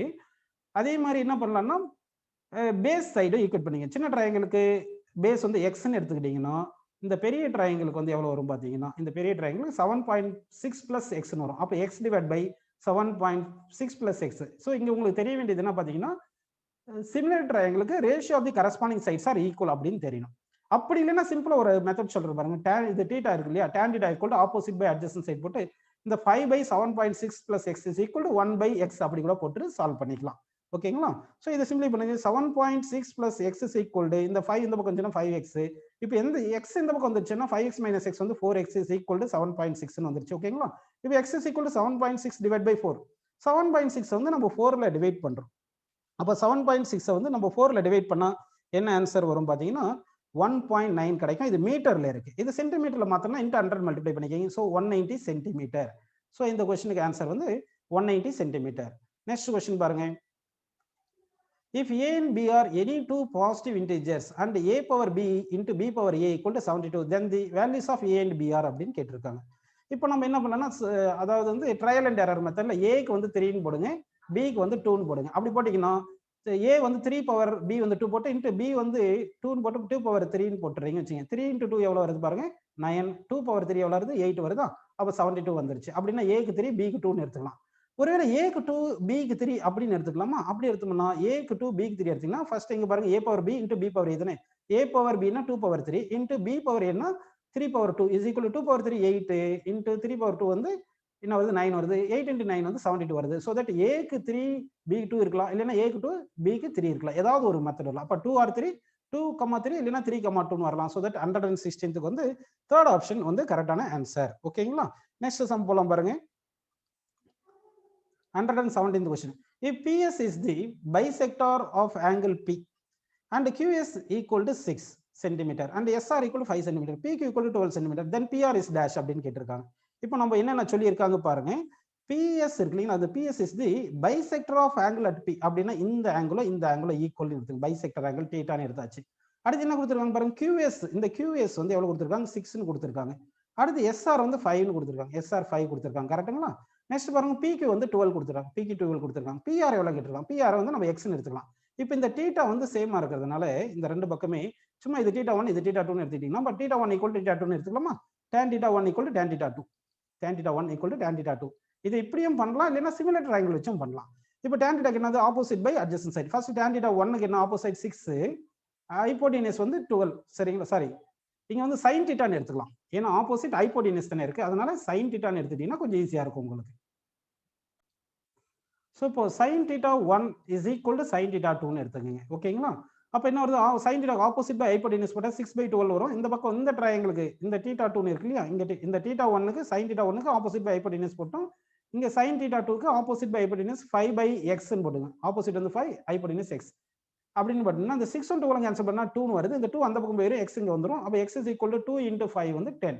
அதே மாதிரி என்ன பண்ணலாம்னா பேஸ் சைடு ஈக்குவல் பண்ணிங்க. சின்ன ட்ரையாங்கிளுக்கு பேஸ் வந்து எக்ஸ்ன்னு எடுத்துக்கிட்டிங்கன்னா இந்த பெரிய ட்ரையாங்கிளுக்கு வந்து எவ்வளோ வரும் பார்த்தீங்கன்னா இந்த பெரிய ட்ரையாங்கிளுக்கு 7.6 ப்ளஸ் எக்ஸ்னு வரும். அப்போ x divide by 7.6 plus x. So இங்கே உங்களுக்கு தெரிய வேண்டியது என்ன பார்த்தீங்கன்னா சிமிலர் ட்ரையாங்கிளுக்கு ratio of the corresponding sides are equal அப்படின்னு தெரியணும். அப்படி இல்லைன்னா சிம்பிளா ஒரு மெத்தட் சொல்ற பாருங்க. tan இது தீட்டா இருக்கு இல்லையா, tan θ equal to opposite by adjacent side போட்டு இந்த 5 by 7.6 plus x is equal to 1 by x அப்படி கூட போட்டு சால்வ் பண்ணிக்கலாம். ஓகேங்களா? ஸோ இதை சிம்பிளை பண்ணுங்க. 7.6 plus x is equal to இந்த 5 இந்த பக்கம் வந்துச்சுன்னா 5x. இப்போ எந்த எக்ஸ் இந்த பக்கம் வந்துச்சுன்னா 5x மைனஸ் எக்ஸ் வந்து 4x இஸ் ஈக்குவல் டு 7.6 வந்துருச்சு. ஓகேங்களா? இப்போ x is equal to 7.6 divide by 4. 7.6 வந்து நம்ம 4ல டிவைட் பண்றோம். அப்போ 7.6 வந்து நம்ம 4ல டிவைட் பண்ணா என்ன ஆன்சர் வரும் பார்த்தீங்கன்னா 1.9 கிடைக்கும். இது மீட்டர்ல இருக்கு. இது சென்டிமீட்டர்ல மாத்தனா இன்டு 100 மல்டிப்ளை பண்ணிக்கங்க. So 190 centimetre. ஸோ இந்த கொஸ்டினுக்கு ஆன்சர் வந்து 190 சென்டிமீட்டர். நெக்ஸ்ட் கொஸ்டின் பாருங்க. If a and b are any two positive integers and a power b into b power a equal to 72, then the values of a and b are அப்படின்னு கேட்டிருக்காங்க. இப்போ நம்ம என்ன பண்ணலாம்னா அதாவது வந்து ட்ரையல் அண்ட் எரர் மெத்தட்ல ஏக்கு வந்து 3ன்னு போடுங்க, பிக்கு வந்து 2ன்னு போடுங்க. அப்படி போட்டீங்கன்னா ஏ வந்து 3 பவர் பி வந்து 2 போட்டு இன்ட்டு பி வந்து 2ன்னு போட்டு 2 பவர் 3ன்னு போட்டுறீங்க வச்சுங்க. 3 இன்ட்டு 2 எவ்வளோ வருது பாருங்க 9. 2 பவர் 3 எவ்வளோ வருது 8 வருதா? அப்போ 72 வந்துருச்சு. அப்படின்னா ஏக்கு 3 பிக்கு 2ன்னு எடுத்துக்கலாம். ஒருவேளை ஏக்கு 2 பிக்கு 3 அப்படின்னு எடுத்துக்கலாமா? அப்படி எடுத்தோம்னா ஏக்கு 2 பிக்கு 3 எடுத்தீங்கன்னா ஃபர்ஸ்ட் இங்க பாருங்க a power b into b power இதுன்னு ஏ பவர் பின்னா 2 பவர் 3 இன்ட்டு பி பவர் என்ன 3 power 2 is equal 2 power 3 8 into 3 power 2 வந்து என்ன வருது 9 வருது. 8 இன்ட்டு 9 வந்து 72 வருது. ஸோ தட் ஏக்கு 3 பிக்கு 2 இருக்கலாம், இல்லைன்னா ஏக்கு 2 பிக்கு 3 இருக்கலாம். ஏதாவது ஒரு மெத்தட் வரலாம். அப்போ 2 ஆர் 3 2,3 இல்லைன்னா 3,2 வரலாம். ஸோ தட் 116க்கு வந்து தேர்ட் ஆப்ஷன் வந்து கரெக்டான ஆன்சர். ஓகேங்களா? நெக்ஸ்ட் சம் போலாம் பாருங்க. 117th question. If PS is the bisector of angle P and QS equal to 6 centimeter and SR equal to 5 centimeter, PQ equal to 12 centimeter, then PR is dash அப்படின்னு கேட்டிருக்காங்க. இப்போ நம்ம என்னென்ன சொல்லியிருக்காங்க பாருங்க. PS இருக்கு இல்லைங்களா, அது PS is the bisector of angle at P அப்படின்னா இந்த ஆங்கிளும் ஈக்குவல் எடுத்துங்க. பைசெக்டர் ஆங்கிள் தீட்டான்னு எடுத்தாச்சு. அடுத்து என்ன கொடுத்துருக்காங்க பாருங்க, QS இந்த QS வந்து எவ்வளவு கொடுத்துருக்காங்க 6ன்னு கொடுத்துருக்காங்க. அடுத்து SR வந்து 5ன்னு கொடுத்துருக்காங்க. SR 5 கொடுத்துருக்காங்க. கரெக்ட்டுங்களா? நெக்ஸ்ட் பாருங்க PQ வந்து 12 கொடுத்துருக்காங்க. PQ 12 கொடுத்துருக்காங்க. PR எவ்வளவு கேட்டிருக்காங்க? PR வந்து நம்ம Xன்னு எடுத்துக்கலாம். இப்போ இந்த தீட்டா வந்து சேமா இருக்கிறதுனால இந்த ரெண்டு பக்கமே சும்மா இது தீட்டா 1 இது தீட்டா 2ன்னு எடுத்துக்கிட்டீங்கன்னா but theta 1 equal to theta 2ன்னு எடுத்துக்கலாமா? tan θ 1 equal to tan θ 2. tan θ 1 equal to tan θ 2. இது இப்படியும் பண்ணலாம், இல்லைன்னா சிமிலர் ட்ரையாங்கிள் வச்சும் பண்ணலாம். இப்போ tan θ என்னது opposite by adjacent side. First tan θ 1க்கு என்ன ஆப்போசிட் 6, ஹைபோடெனஸ் வந்து 12. சரிங்களா? சாரி, இங்க வந்து sin θன்னு எடுத்துக்கலாம். ஏன்னா ஆப்போசிட் ஹைபோடெனஸ் தானே இருக்கு. அதனால sin θன்னு எடுத்துட்டீங்கன்னா கொஞ்சம் ஈஸியா இருக்கும் உங்களுக்கு. ஸோ இப்போ sin θ 1 is equal to sin θ 2ன்னு எடுத்துக்கங்க. ஓகேங்களா? அப்போ என்ன வருது sin θ ஆப்போசிட் பை ஹைபோடெனஸ் போட்டா 6/12 வரும். இந்த பக்கம் இந்த ட்ரையாங்கிளுக்கு இந்த θ 2ன்னு இருக்கு இல்லையா, இந்த θ 1க்கு sin θ 1க்கு ஆப்போசிட் பை ஹைபோடெனஸ் போட்டோம். இங்க sin θ 2க்கு ஆப்போசிட் பை ஹைபோடெனஸ் 5/xன்னு போடுங்க. ஆப்போசிட் வந்து 5, ஹைபோடெனஸ் x அப்படின்னு போட்டீங்கன்னா இந்த 6 & 2 கேன்சல் பண்ணா 2ன்னு வருது. இந்த 2 அந்த பக்கம் போயிடும், x இங்க வந்துரும். அப்போ x is equal to 2 into 5 வந்து 10.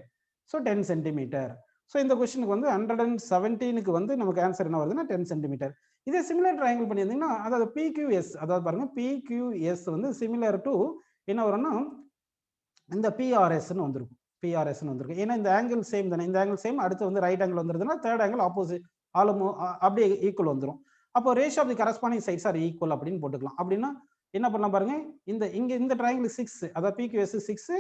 So 10 centimetre. ஸோ இந்த கொஸ்டினுக்கு வந்து 117க்கு வந்து நமக்கு ஆன்சர் என்ன வருதுன்னா 10 சென்டிமீட்டர். இதே சிமிலர் ட்ரையாங்கிள் பண்ணியிருந்தீங்கன்னா அதாவது PQS, அதாவது பாருங்க PQS வந்து சிமிலர் டு என்ன வரும்னா இந்த PRSன்னு வந்திருக்கும். PRSன்னு வந்திருக்கும். ஏன்னா இந்த ஆங்கிள் சேம் தானே, இந்த ஆங்கிள் சேம். அடுத்து வந்து ரைட் ஆங்கிள் வந்துருதுன்னா தேர்ட் ஆங்கிள் ஆப்போசிட் அப்படியே ஈக்குவல் வந்துரும். அப்போ ratio of the corresponding sides are equal அப்படின்னு போட்டுக்கலாம். அப்படின்னா என்ன பண்ணலாம் பாருங்க, இந்த ட்ரையாங்கிள் 6 அதாவது PQS 6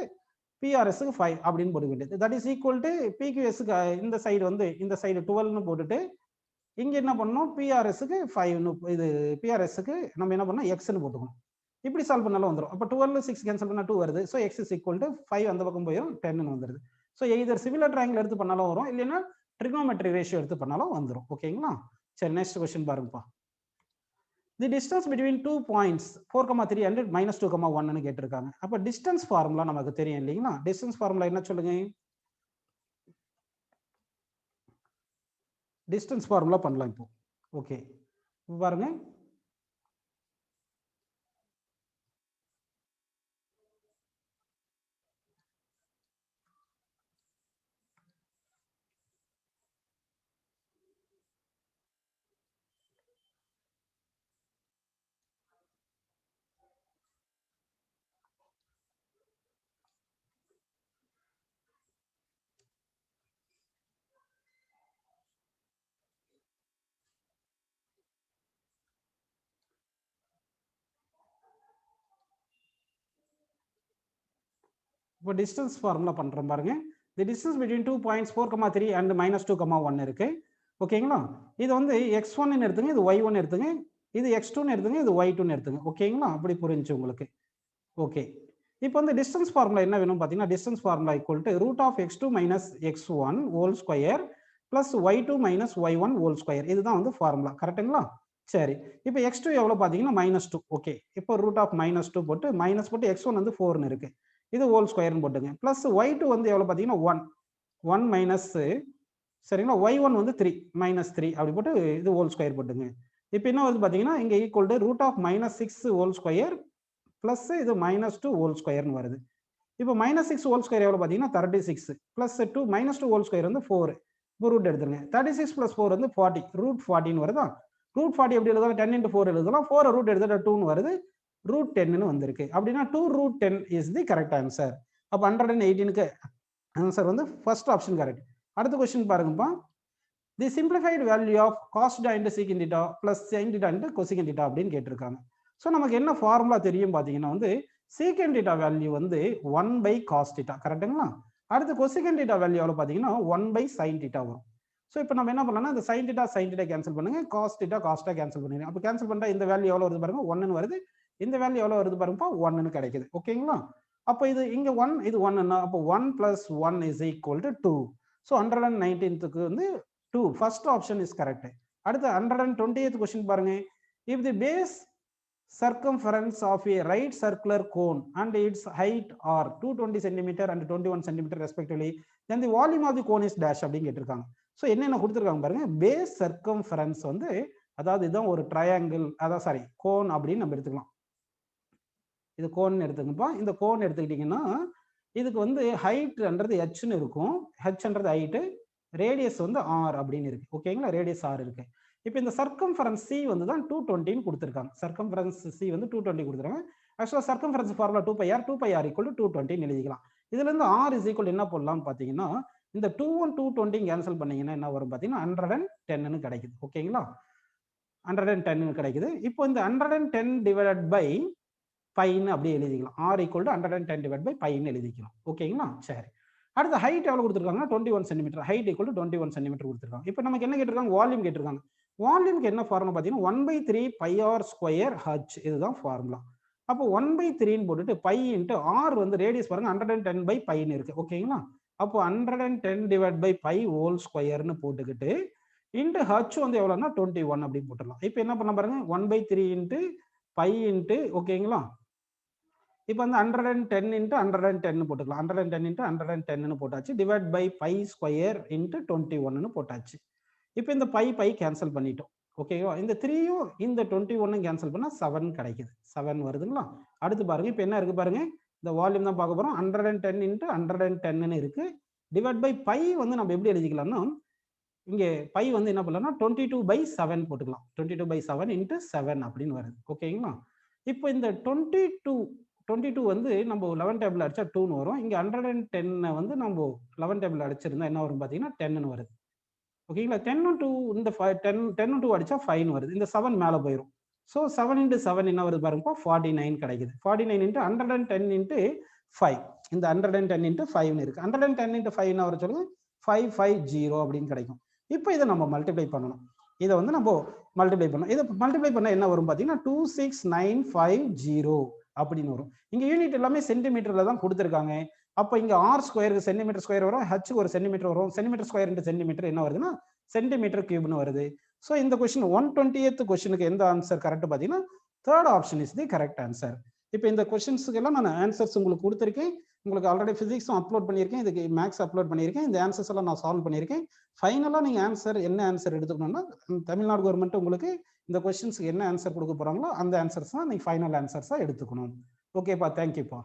PRSக்கு 5 அப்படின்னு போட வேண்டியது. தட் இஸ் ஈக்குவல் டு PQSக்கு இந்த சைடு வந்து இந்த சைடு 12ன்னு போட்டுட்டு இங்க என்ன பண்ணணும் PRSக்கு 5 இது PRSக்கு நம்ம என்ன பண்ணோம் Xன்னு போட்டுக்கணும். இப்படி சால்வ் பண்ணாலும் வந்துரும். அப்போ 12 6 கேன்சல் பண்ணா 2 வருது. So X is equal to 5 அந்த பக்கம் போயிடும் 10ன்னு வந்துருது. ஸோ எய்தர் சிமிலர் ட்ரையாங்கிள் எடுத்து பண்ணாலும் வரும், இல்லைன்னா ட்ரிகோமெட்ரி ரேஷியோ எடுத்து பண்ணாலும் வந்துரும். ஓகேங்களா? சரி, நெக்ஸ்ட் क्वेश्चन பாருங்கப்பா. தி டிஸ்டன்ஸ் பிட்வீன் 2 பாயிண்ட்ஸ் 4,3 and -2,1ன்னு கேட்டிருக்காங்க. அப்போ டிஸ்டன்ஸ் ஃபார்முலா நமக்கு தெரியும் இல்லைங்களா? டிஸ்டன்ஸ் ஃபார்முலா என்ன சொல்லுங்க? டிஸ்டன்ஸ் ஃபார்முலா பண்ணலாம் இப்போ. ஓகே, பாருங்க. இப்போ டிஸ்டன்ஸ் ஃபார்முலா பண்றோம் பாருங்க. தி டிஸ்டன்ஸ் பிட்வீன் 2 பாயிண்ட்ஸ் 4,3 அண்ட் -2,1 இருக்கு. ஓகேங்களா? இது வந்து x1 ன்னு எடுத்துங்க, இது y1 எடுத்துங்க, இது x2 ன்னு எடுத்துங்க, இது y2 ன்னு எடுத்துங்க. ஓகேங்களா? அப்படி புரிஞ்சுச்சு உங்களுக்கு. ஓகே. இப்போ வந்து டிஸ்டன்ஸ் ஃபார்முலா என்ன வேணும் பார்த்தீங்கன்னா, distance formula equal to √(x2 - x1) whole square plus y2 - y1 whole square. இதுதான் வந்து ஃபார்முலா. கரெக்ட்டுங்களா? சரி. இப்போ x2 எவ்வளோ பார்த்தீங்கன்னா -2. ஓகே. இப்போ √(-2) போட்டு மைனஸ் போட்டு x1 வந்து 4ன்னு இருக்கு. இது ஹோல் ஸ்கொயர்னு போட்டுங்க. பிளஸ் y2 வந்து எவ்வளோ பார்த்தீங்கன்னா 1. 1 மைனஸ் சரிங்களா? y1 வந்து 3 -3 அப்படி போட்டு இது ஹோல் ஸ்கொயர் போட்டுங்க. இப்போ என்ன வருது பார்த்தீங்கன்னா, இங்க equal to √(-6) whole square plus இது -2 ஹோல் ஸ்கொயர்னு வருது. இப்போ -6 ஹோல் ஸ்கொயர் எவ்வளோ பார்த்தீங்கன்னா 36 பிளஸ் 2 -2 ஹோல் ஸ்கொயர் வந்து 4. இப்போ ரூட் எடுத்துருங்க. 36 பிளஸ் 4 வந்து 40. √40ன்னு வருதா? √40 எப்படி எழுதலாம்? 10 × 4 எழுதலாம். 4 ரூட் எடுத்துட்டா 2ன்னு வருது. √10ன்னு வந்திருக்கு. அப்படின்னா 2√10 இஸ் தி கரெக்ட் ஆன்சர். அப்போ 118க்கு ஆன்சர் வந்து ஃபர்ஸ்ட் ஆப்ஷன் கரெக்ட். அடுத்த கொஸ்டின் பாருங்கப்பா. The simplified value of cos θ × sec θ plus sin θ × cosec θ அப்படின்னு கேட்டிருக்காங்க. ஸோ நமக்கு என்ன ஃபார்முலா தெரியும் பார்த்தீங்கன்னா வந்து secant θ வேல்யூ வந்து 1/cos θ கரெக்டுங்களா? அடுத்து cosecant θ வேல்யூ எவ்வளோ பார்த்தீங்கன்னா 1/sin θ வரும். ஸோ இப்போ நம்ம என்ன பண்ணலாம்னா இந்த sin θ கேன்சல் பண்ணுங்க, cos θ கேன்சல் பண்ணிடுங்க. அப்போ கேன்சல் பண்ணிட்டா இந்த வேல்யூ எவ்வளோ வருது பாருங்க 1ன்னு வருது. இந்த வேல்யூ எவ்வளோ வருது பாருங்கப்பா 1ன்னு கிடைக்குது. ஓகேங்களா? அப்போ இது இங்க 1 இது 1ன்னா அப்போ 1 + 1 இஸ் ஈக்குவல் டு 2. ஸோ 119க்கு வந்து 2 ஃபர்ஸ்ட் ஆப்ஷன் இஸ் கரெக்ட். அடுத்து 120th கொஸ்டின் பாருங்க. If the base circumference of a right circular cone and its height are 220 cm and 21 cm respectively, then the volume of the cone is dash அப்படின்னு கேட்டிருக்காங்க. So என்னென்ன கொடுத்துருக்காங்க பாருங்க. Base circumference வந்து அதாவது இதுதான் ஒரு ட்ரையாங்கிள், அதான் சாரி கோன் அப்படின்னு நம்ம எடுத்துக்கலாம். இது கோன் எடுத்துக்கப்பா. இந்த கோன் எடுத்துக்கிட்டீங்கன்னா இதுக்கு வந்து ஹைட்ன்றது ஹெச்னு இருக்கும். ஹெச்ன்றது ஹைட்டு, ரேடியஸ் வந்து ஆர் அப்படின்னு இருக்கு. ஓகேங்களா? ரேடியஸ் ஆர் இருக்கு. இப்போ இந்த சர்க்கம்ஃபரன்ஸ் சி வந்து தான் 220ன்னு கொடுத்துருக்காங்க. சர்க்கம்ஃபரன்ஸ் சி வந்து 220 கொடுத்துருக்காங்க. ஆக்சுவலாக சர்க்கம்ஃபரன்ஸ் ஃபார்முலா 2πr 2πr = 220 எழுதிக்கலாம். இதுல இருந்து ஆர் இஸ் ஈக்குவல் என்ன போடலாம்னு பார்த்தீங்கன்னா இந்த 2 220 கேன்சல் பண்ணீங்கன்னா என்ன வரும் பார்த்தீங்கன்னா 110ன்னு கிடைக்குது. ஓகேங்களா? 110ன்னு கிடைக்குது. இப்போ இந்த 110 டிவைடட் பை பைன்னு அப்படியே எழுதிக்கலாம். R equal to 110 divide by பைன்னு எழுதிக்கலாம். ஓகேங்களா? சரி. அடுத்த ஹைட் எவ்வளவு கொடுத்துருக்காங்கன்னா 21 centimetre. Height equal to 21 centimetre கொடுத்துருக்காங்க. இப்போ நமக்கு என்ன கேட்டிருக்காங்க? வால்யூம் கேட்டிருக்காங்க. வால்யூம்க்கு என்ன ஃபார்முலா பார்த்தீங்கன்னா 1/3 πr² h இதுதான் ஃபார்முலா. அப்போ 1/3ன்னு போட்டுட்டு பை இன்ட்டு ஆர் வந்து ரேடியஸ் பாருங்க 110 பை பைன்னு இருக்கு. ஓகேங்களா? அப்போ 110 டிவைட் பை பை ஹோல் ஸ்கொயர்னு போட்டுக்கிட்டு இன்ட்டு ஹச் வந்து எவ்வளோன்னா 21 அப்படின்னு போட்டுடலாம். இப்போ என்ன பண்ண பாருங்க 1/3 இன்ட்டு பை இன்ட்டு ஓகேங்களா? இப்போ வந்து 110 இன்ட்டு 110 போட்டுக்கலாம். 110 இன்ட்டு 110ன்னு போட்டாச்சு. Divide by pi square into 21ன்னு போட்டாச்சு. இப்போ இந்த பை கேன்சல் பண்ணிட்டோம். ஓகேவா? இந்த 3யும் இந்த 21 கேன்சல் பண்ணா 7 கிடைக்குது. 7 வருதுங்களா? அடுத்து பாருங்க. இப்போ என்ன இருக்கு பாருங்க. இந்த வால்யூம் தான் பார்க்க போறோம். 110 இன்ட்டு 110ன்னு இருக்கு. டிவைட் பை பை வந்து நம்ம எப்படி எழுதிக்கலாம்னா இங்கே பை வந்து என்ன பண்ணலாம்னா 22/7 போட்டுக்கலாம். 22/7 இன்ட்டு 7 அப்படின்னு வருது. ஓகேங்களா? இப்போ இந்த 22 வந்து நம்ம 11 டேபிள் அடிச்சா 2ன்னு வரும். இங்க 110 வந்து நம்ம 11 டேபிள் அடிச்சிருந்தா என்ன வரும் பார்த்தீங்கன்னா 10ன்னு வருது. ஓகேங்களா? 10 2 இந்த 10 2 அடிச்சா 5ன்னு வருது. இந்த 7 மேலே போயிடும். ஸோ 7 × 7 என்ன வருது பாருங்க 49 கிடைக்குது. 49 இன்ட்டு 110 இன்ட்டு 5. இந்த 110 இன்ட்டு 5ன்னு இருக்கு. 110 இன்ட்டு 5 என்ன வரும் சொல்லுங்க 550 அப்படின்னு கிடைக்கும். இப்போ இதை நம்ம மல்டிப்ளை பண்ணணும். இதை வந்து நம்ம மல்டிப்ளை பண்ணணும். இதை மல்டிப்ளை பண்ண என்ன வரும் பார்த்தீங்கன்னா 26950 அப்படின்னு வரும். இங்க யூனிட் எல்லாமே சென்டிமீட்டர்ல தான் கொடுத்துருக்காங்க. அப்போ இங்க ஆர் ஸ்கொயருக்கு சென்டிமீட்டர் ஸ்கொயர் வரும், ஹச் ஒரு சென்டிமீட்டர் வரும். சென்டிமீட்டர் ஸ்கொயர் இன்ட்டு சென்டிமீட்டர் என்ன வருதுன்னா சென்டிமீட்டர் கியூப்னு வருது. ஸோ இந்த கொஸ்டின் 120th கொஸ்டினுக்கு எந்த ஆன்சர் கரெக்ட் பார்த்தீங்கன்னா third option is the correct answer. இப்போ இந்த கொஸ்டின்ஸுக்கு எல்லாம் நான் ஆன்சர்ஸ் உங்களுக்கு கொடுத்துருக்கேன். உங்களுக்கு ஆல்ரெடி பிசிக்ஸும் அப்லோட் பண்ணியிருக்கேன், இதுக்கு மேக்ஸ் அப்லோட் பண்ணியிருக்கேன். இந்த ஆன்சர்ஸ் எல்லாம் நான் சால்வ் பண்ணியிருக்கேன். ஃபைனலாக நீங்கள் ஆன்சர் என்ன ஆன்சர் எடுத்துக்கணும்னா தமிழ்நாடு கவர்மெண்ட் உங்களுக்கு இந்த கொஸ்டின்ஸ்க்கு என்ன ஆன்சர் கொடுக்க போறாங்களோ அந்த ஆன்சர்ஸ் தான் நீங்கள் ஃபைனல் ஆன்சர்ஸாக எடுத்துக்கணும். ஓகேப்பா, தேங்க்யூப்பா.